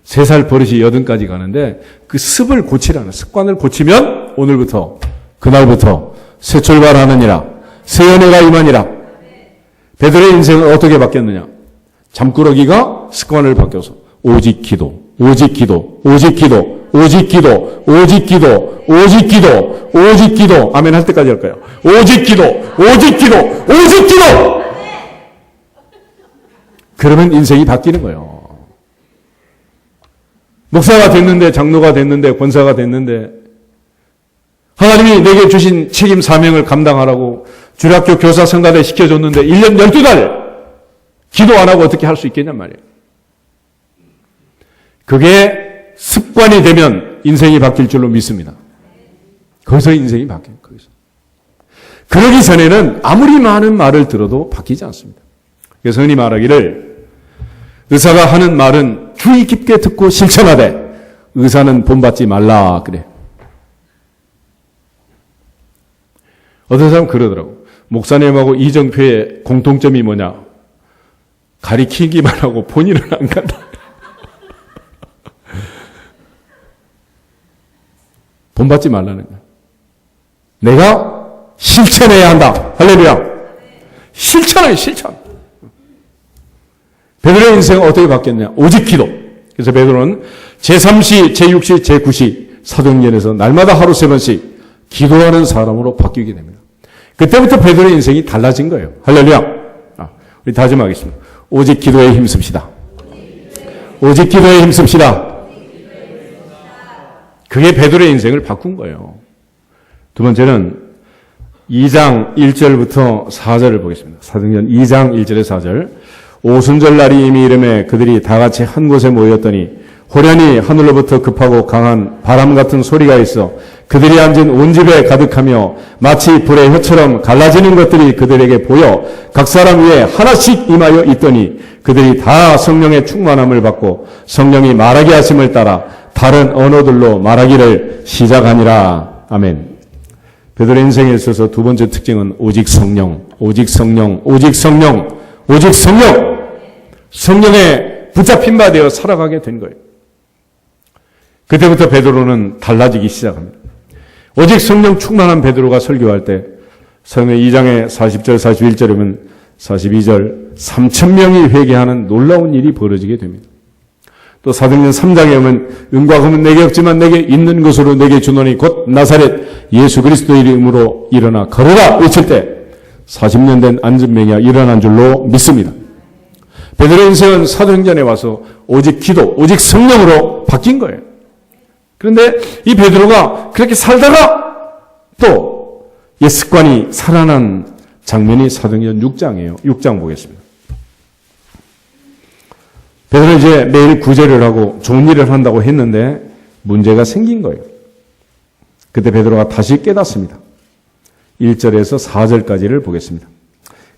3살 버릇이 80까지 가는데 그 습을 고치라는 습관을 고치면 오늘부터 그날부터 새 출발하느니라. 새 연애가 임하니라. 베드로의 인생은 어떻게 바뀌었느냐? 잠꾸러기가 습관을 바뀌어서 오직 기도, 오직 기도, 오직 기도, 오직 기도, 오직 기도, 오직 기도, 오직 기도. 아멘 할 때까지 할까요? 오직 기도, 오직 기도, 오직 기도. 그러면 인생이 바뀌는 거예요. 목사가 됐는데, 장로가 됐는데, 권사가 됐는데, 하나님이 내게 주신 책임 사명을 감당하라고 주일학교 교사 성가대 시켜줬는데 1년 12달 기도 안 하고 어떻게 할 수 있겠냔 말이에요. 그게 습관이 되면 인생이 바뀔 줄로 믿습니다. 거기서 인생이 바뀌어요. 거기서. 그러기 전에는 아무리 많은 말을 들어도 바뀌지 않습니다. 그래서 흔히 말하기를 의사가 하는 말은 주의 깊게 듣고 실천하되 의사는 본받지 말라 그래. 어떤 사람은 그러더라고. 목사님하고 이정표의 공통점이 뭐냐? 가리키기만 하고 본인은 안 간다. 본받지 말라는 거야. 내가 실천해야 한다. 할렐루야. 실천해, 실천. 베드로의 인생은 어떻게 바뀌었냐? 오직 기도. 그래서 베드로는 제3시, 제6시, 제9시 사도행전에서 날마다 하루 3번씩 기도하는 사람으로 바뀌게 됩니다. 그때부터 베드로의 인생이 달라진 거예요. 할렐루야. 우리 다짐하겠습니다. 오직 기도에 힘씁시다. 오직 기도에 힘씁시다. 그게 베드로의 인생을 바꾼 거예요. 두 번째는 2장 1절부터 4절을 보겠습니다. 사도행전 2장 1절에 4절. 오순절 날이 이미 이름에 그들이 다 같이 한 곳에 모였더니 호련히 하늘로부터 급하고 강한 바람 같은 소리가 있어 그들이 앉은 온 집에 가득하며 마치 불의 혀처럼 갈라지는 것들이 그들에게 보여 각 사람 위에 하나씩 임하여 있더니 그들이 다 성령의 충만함을 받고 성령이 말하게 하심을 따라 다른 언어들로 말하기를 시작하니라. 아멘. 베드로의 인생에 있어서 두 번째 특징은 오직 성령, 오직 성령, 오직 성령, 오직 성령. 성령에 붙잡힌 바 되어 살아가게 된 거예요. 그때부터 베드로는 달라지기 시작합니다. 오직 성령 충만한 베드로가 설교할 때 사도행전 2장의 40절, 41절이면 42절 3,000명이 회개하는 놀라운 일이 벌어지게 됩니다. 또 사도행전 3장에 오면 은과 금은 내게 없지만 내게 있는 것으로 내게 주노니 곧 나사렛 예수 그리스도의 이름으로 일어나 걸어라 외칠 때 40년 된 안진병이가 일어난 줄로 믿습니다. 베드로의 인생은 사도행전에 와서 오직 기도, 오직 성령으로 바뀐 거예요. 그런데 이 베드로가 그렇게 살다가 또 옛 습관이 살아난 장면이 사도행전 6장이에요. 6장 보겠습니다. 베드로는 이제 매일 구제를 하고 좋은 일을 한다고 했는데 문제가 생긴 거예요. 그때 베드로가 다시 깨닫습니다. 1절에서 4절까지를 보겠습니다.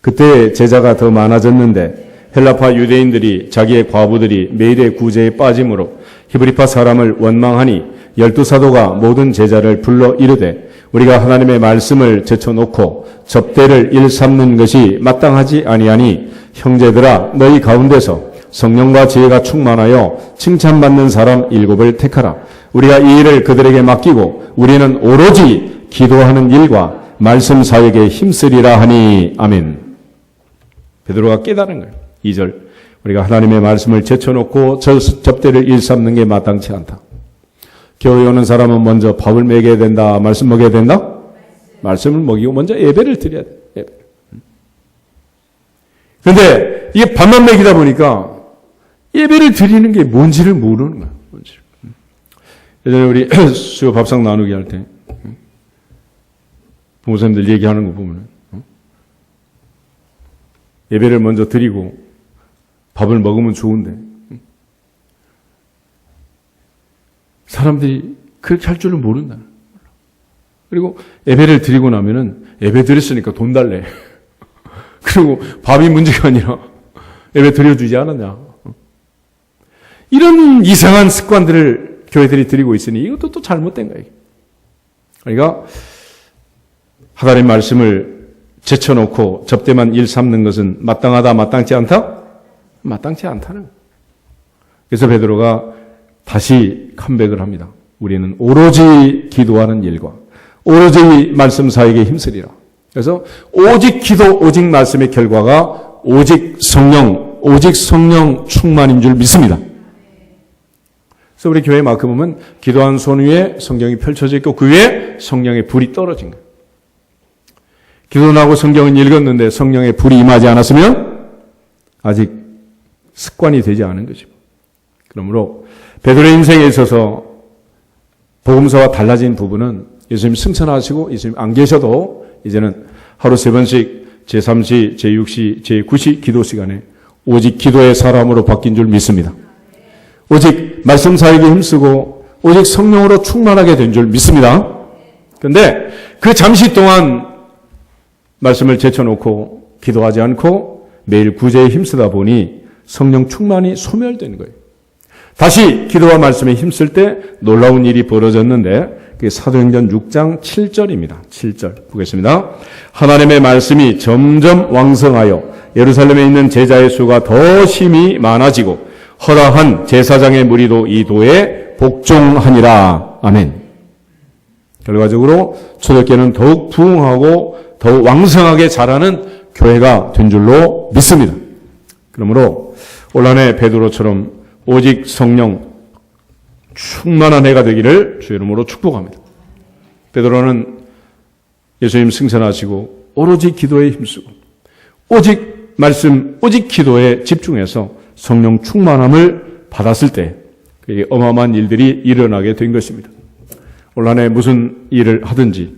그때 제자가 더 많아졌는데 헬라파 유대인들이 자기의 과부들이 매일의 구제에 빠짐으로 히브리파 사람을 원망하니 12사도가 모든 제자를 불러 이르되 우리가 하나님의 말씀을 제쳐놓고 접대를 일삼는 것이 마땅하지 아니하니 형제들아 너희 가운데서 성령과 지혜가 충만하여 칭찬받는 사람 7을 택하라. 우리가 이 일을 그들에게 맡기고 우리는 오로지 기도하는 일과 말씀 사역에 힘쓰리라 하니. 아멘. 베드로가 깨달은 거예요. 2절. 우리가 하나님의 말씀을 제쳐놓고 접대를 일삼는 게 마땅치 않다. 교회 오는 사람은 먼저 밥을 먹여야 된다. 말씀 먹여야 된다? 말씀을 먹이고 먼저 예배를 드려야 돼. 예배. 그런데 이게 밥만 먹이다 보니까 예배를 드리는 게 뭔지를 모르는 거야. 뭔지를. 예전에 우리 수요 밥상 나누기 할 때 부모님들 얘기하는 거 보면 예배를 먼저 드리고 밥을 먹으면 좋은데 사람들이 그렇게 할 줄은 모른다. 그리고 예배를 드리고 나면은 예배 드렸으니까 돈 달래. 그리고 밥이 문제가 아니라 예배 드려주지 않았냐. 이런 이상한 습관들을 교회들이 드리고 있으니 이것도 또 잘못된 거예요. 그러니까 하나님 말씀을 제쳐놓고 접대만 일삼는 것은 마땅하다, 마땅치 않다? 마땅치 않다는 거예요. 그래서 베드로가 다시 컴백을 합니다. 우리는 오로지 기도하는 일과 오로지 말씀 사역에 힘쓰리라. 그래서 오직 기도, 오직 말씀의 결과가 오직 성령, 오직 성령 충만인 줄 믿습니다. 그래서 우리 교회 마크 보면 기도한 손 위에 성경이 펼쳐져 있고 그 위에 성령의 불이 떨어진 거예요. 기도는 하고 성경은 읽었는데 성령의 불이 임하지 않았으면 아직 습관이 되지 않은 거죠. 그러므로 베드로의 인생에 있어서 복음서와 달라진 부분은 예수님 승천하시고 예수님 안 계셔도 이제는 하루 3번씩 제3시, 제6시, 제9시 기도 시간에 오직 기도의 사람으로 바뀐 줄 믿습니다. 오직 말씀 사역에 힘쓰고 오직 성령으로 충만하게 된 줄 믿습니다. 그런데 그 잠시 동안 말씀을 제쳐놓고 기도하지 않고 매일 구제에 힘쓰다 보니 성령 충만이 소멸되는 거예요. 다시 기도와 말씀에 힘쓸 때 놀라운 일이 벌어졌는데 그게 사도행전 6장 7절입니다. 7절 보겠습니다. 하나님의 말씀이 점점 왕성하여 예루살렘에 있는 제자의 수가 더 심히 많아지고 허다한 제사장의 무리도 이 도에 복종하니라. 아멘. 결과적으로 초대교회는 더욱 부흥하고 더욱 왕성하게 자라는 교회가 된 줄로 믿습니다. 그러므로 올 한 해 베드로처럼 오직 성령 충만한 해가 되기를 주의 이름으로 축복합니다. 베드로는 예수님 승천하시고 오로지 기도에 힘쓰고 오직 말씀, 오직 기도에 집중해서 성령 충만함을 받았을 때 그게 어마어마한 일들이 일어나게 된 것입니다. 올 한 해 무슨 일을 하든지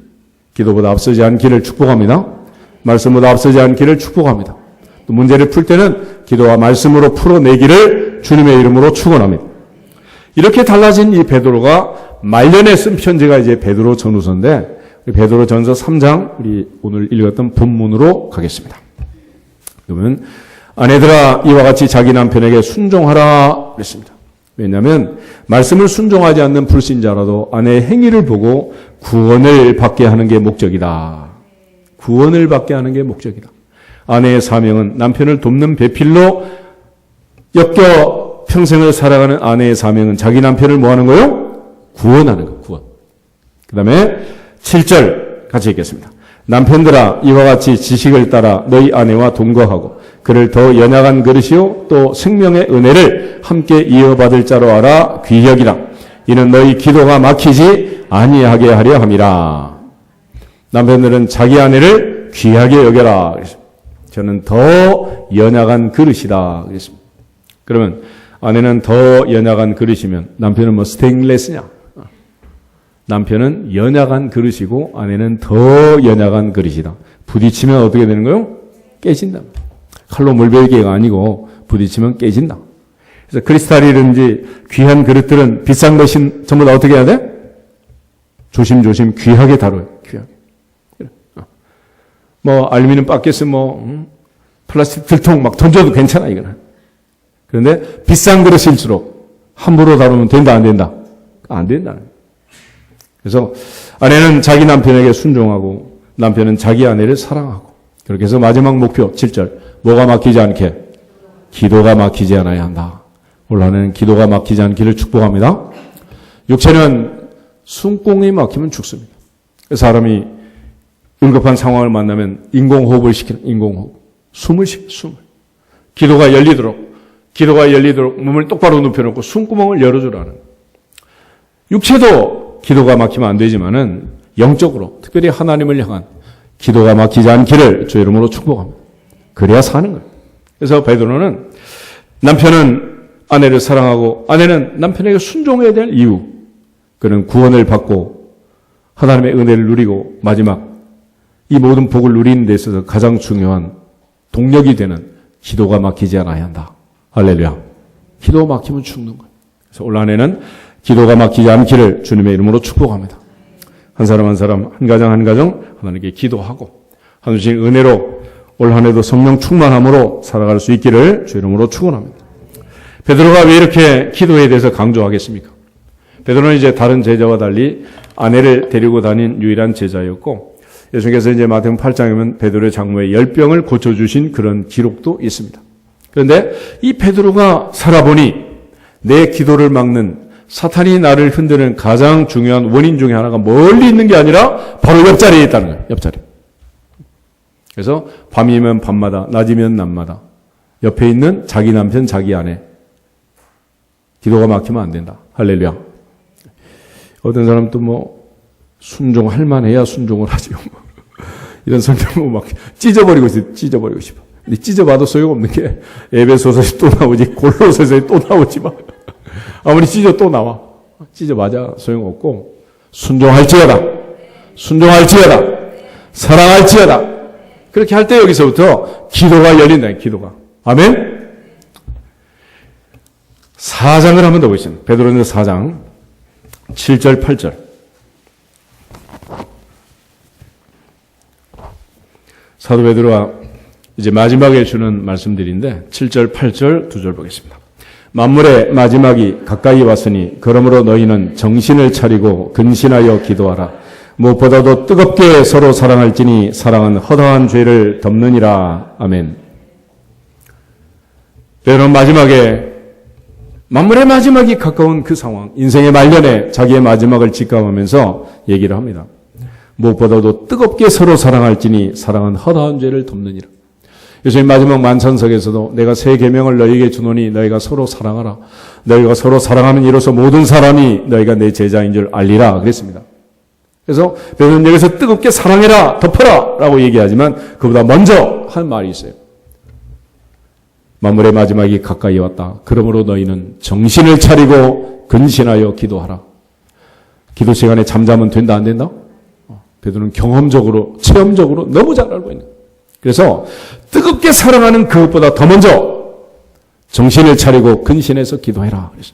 기도보다 앞서지 않기를 축복합니다. 말씀보다 앞서지 않기를 축복합니다. 또 문제를 풀 때는 기도와 말씀으로 풀어내기를 주님의 이름으로 축원합니다. 이렇게 달라진 이 베드로가 말년에 쓴 편지가 이제 베드로 전후서인데 베드로 전서 3장 우리 오늘 읽었던 본문으로 가겠습니다. 그러면 아내들아 이와 같이 자기 남편에게 순종하라 그랬습니다. 왜냐하면 말씀을 순종하지 않는 불신자라도 아내의 행위를 보고 구원을 받게 하는 게 목적이다. 구원을 받게 하는 게 목적이다. 아내의 사명은 남편을 돕는 배필로 엮여 평생을 살아가는 아내의 사명은 자기 남편을 뭐 하는 거요? 구원하는 거, 구원. 그 다음에 7절 같이 읽겠습니다. 남편들아 이와 같이 지식을 따라 너희 아내와 동거하고 그를 더 연약한 그릇이요 또 생명의 은혜를 함께 이어받을 자로 알아 귀여기라. 이는 너희 기도가 막히지 아니하게 하려 함이라. 남편들은 자기 아내를 귀하게 여겨라. 저는 더 연약한 그릇이다. 그랬습니다. 그러면 아내는 더 연약한 그릇이면 남편은 뭐 스테인레스냐? 남편은 연약한 그릇이고 아내는 더 연약한 그릇이다. 부딪히면 어떻게 되는 거요? 깨진다. 칼로 물베기가 아니고 부딪히면 깨진다. 그래서 크리스탈이든지 귀한 그릇들은 비싼 것인 전부 다 어떻게 해야 돼? 조심조심 귀하게 다뤄요. 귀하게. 뭐 알루미늄 바켓스 플라스틱 들통 막 던져도 괜찮아 이거는. 그런데 비싼 그릇일수록 함부로 다루면 된다 안 된다? 안 된다. 그래서 아내는 자기 남편에게 순종하고 남편은 자기 아내를 사랑하고 그렇게 해서 마지막 목표 7절 뭐가 막히지 않게? 기도가 막히지 않아야 한다. 올 한 해는 기도가 막히지 않기를 축복합니다. 육체는 숨공이 막히면 죽습니다. 사람이 응급한 상황을 만나면 인공호흡을 시키는 인공호흡. 숨을 쉬어, 숨을. 기도가 열리도록 몸을 똑바로 눕혀놓고 숨구멍을 열어주라는. 육체도 기도가 막히면 안 되지만은 영적으로 특별히 하나님을 향한 기도가 막히지 않기를 주의 이름으로 축복합니다. 그래야 사는 거예요. 그래서 베드로는 남편은 아내를 사랑하고 아내는 남편에게 순종해야 될 이유. 그는 구원을 받고 하나님의 은혜를 누리고 마지막 이 모든 복을 누리는 데 있어서 가장 중요한 동력이 되는 기도가 막히지 않아야 한다. 할렐루야. 기도가 막히면 죽는 거예요. 그래서 올 한 해는 기도가 막히지 않기를 주님의 이름으로 축복합니다. 한 사람 한 사람, 한 가정 하나님께 기도하고 하나님 은혜로 올 한 해도 성령 충만함으로 살아갈 수 있기를 주 이름으로 축원합니다. 베드로가 왜 이렇게 기도에 대해서 강조하겠습니까? 베드로는 이제 다른 제자와 달리 아내를 데리고 다닌 유일한 제자였고 예수님께서 이제 마태복음 8장에는 베드로의 장모의 열병을 고쳐주신 그런 기록도 있습니다. 그런데 이 베드로가 살아보니 내 기도를 막는 사탄이 나를 흔드는 가장 중요한 원인 중에 하나가 멀리 있는 게 아니라 바로 옆자리에 있다는 거예요. 옆자리. 그래서 밤이면 밤마다, 낮이면 낮마다 옆에 있는 자기 남편, 자기 아내. 기도가 막히면 안 된다. 할렐루야. 어떤 사람은 또 뭐, 순종할 만해야 순종을 하지요. 이런 성경 막 찢어버리고 싶어. 근데 찢어봐도 소용없는 게 에베소서에 또 나오지, 골로새서에 또 나오지 마. 아무리 찢어 또 나와. 찢어봐야 소용없고, 순종할지어다. 사랑할지어다. 그렇게 할 때 여기서부터 기도가 열린다. 기도가. 아멘? 4장을 한번 더 보시죠. 베드로전서 4장 7절 8절. 사도 베드로가 이제 마지막에 주는 말씀들인데 7절 8절 두 절 보겠습니다. 만물의 마지막이 가까이 왔으니 그러므로 너희는 정신을 차리고 근신하여 기도하라. 무엇보다도 뜨겁게 서로 사랑할지니 사랑은 허다한 죄를 덮느니라. 아멘. 여러분, 마지막에 만물의 마지막이 가까운 그 상황, 인생의 말년에 자기의 마지막을 직감하면서 얘기를 합니다. 무엇보다도 뜨겁게 서로 사랑할지니 사랑은 허다한 죄를 덮느니라. 예수님 마지막 만찬석에서도 내가 새 계명을 너희에게 주노니 너희가 서로 사랑하라. 너희가 서로 사랑하는 이로써 모든 사람이 너희가 내 제자인 줄 알리라 그랬습니다. 그래서 베드로는 여기서 뜨겁게 사랑해라, 덮어라 라고 얘기하지만 그보다 먼저 한 말이 있어요. 만물의 마지막이 가까이 왔다. 그러므로 너희는 정신을 차리고 근신하여 기도하라. 기도 시간에 잠자면 된다 안 된다? 베드로는 경험적으로, 체험적으로 너무 잘 알고 있는 거예요. 그래서 뜨겁게 사랑하는 그것보다 더 먼저 정신을 차리고 근신해서 기도해라. 그래서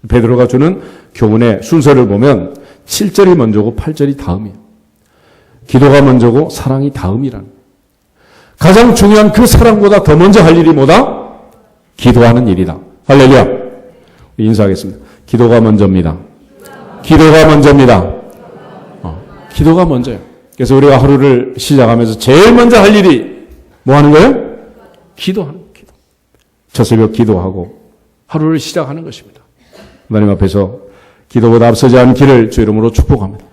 베드로가 주는 교훈의 순서를 보면 7절이 먼저고 8절이 다음이에요. 기도가 먼저고 사랑이 다음이라는 거예요. 가장 중요한 그 사랑보다 더 먼저 할 일이 뭐다? 기도하는 일이다. 할렐루야. 인사하겠습니다. 기도가 먼저입니다. 기도가 먼저입니다. 기도가 먼저예요. 그래서 우리가 하루를 시작하면서 제일 먼저 할 일이 뭐 하는 거예요? 기도하는 거예요. 기도. 저 새벽 기도하고 하루를 시작하는 것입니다. 하나님 앞에서 기도보다 앞서지 않기를 주 이름으로 축복합니다.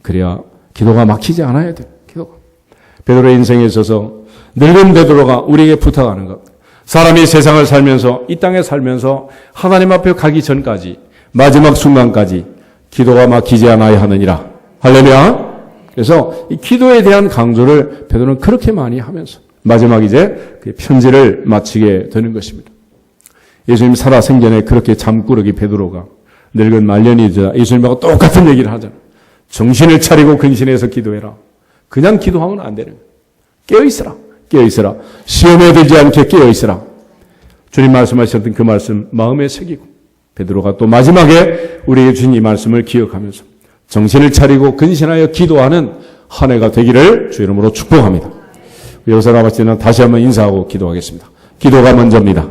그래야 기도가 막히지 않아야 돼요. 기도가. 베드로의 인생에 있어서 늙은 베드로가 우리에게 부탁하는 것. 사람이 세상을 살면서, 이 땅에 살면서 하나님 앞에 가기 전까지, 마지막 순간까지 기도가 막히지 않아야 하느니라. 할렐루야. 그래서 이 기도에 대한 강조를 베드로는 그렇게 많이 하면서 마지막 이제 그 편지를 마치게 되는 것입니다. 예수님 살아 생전에 그렇게 잠꾸러기 베드로가 늙은 말년이 되자 예수님하고 똑같은 얘기를 하잖아요. 정신을 차리고 근신해서 기도해라. 그냥 기도하면 안 되는 거예요. 깨어있으라. 시험에 들지 않게 깨어있으라. 주님 말씀하셨던 그 말씀 마음에 새기고 베드로가 또 마지막에 우리에게 주신 이 말씀을 기억하면서 정신을 차리고 근신하여 기도하는 한 해가 되기를 주 이름으로 축복합니다. 여기서 나머지는 다시 한번 인사하고 기도하겠습니다. 기도가 먼저입니다.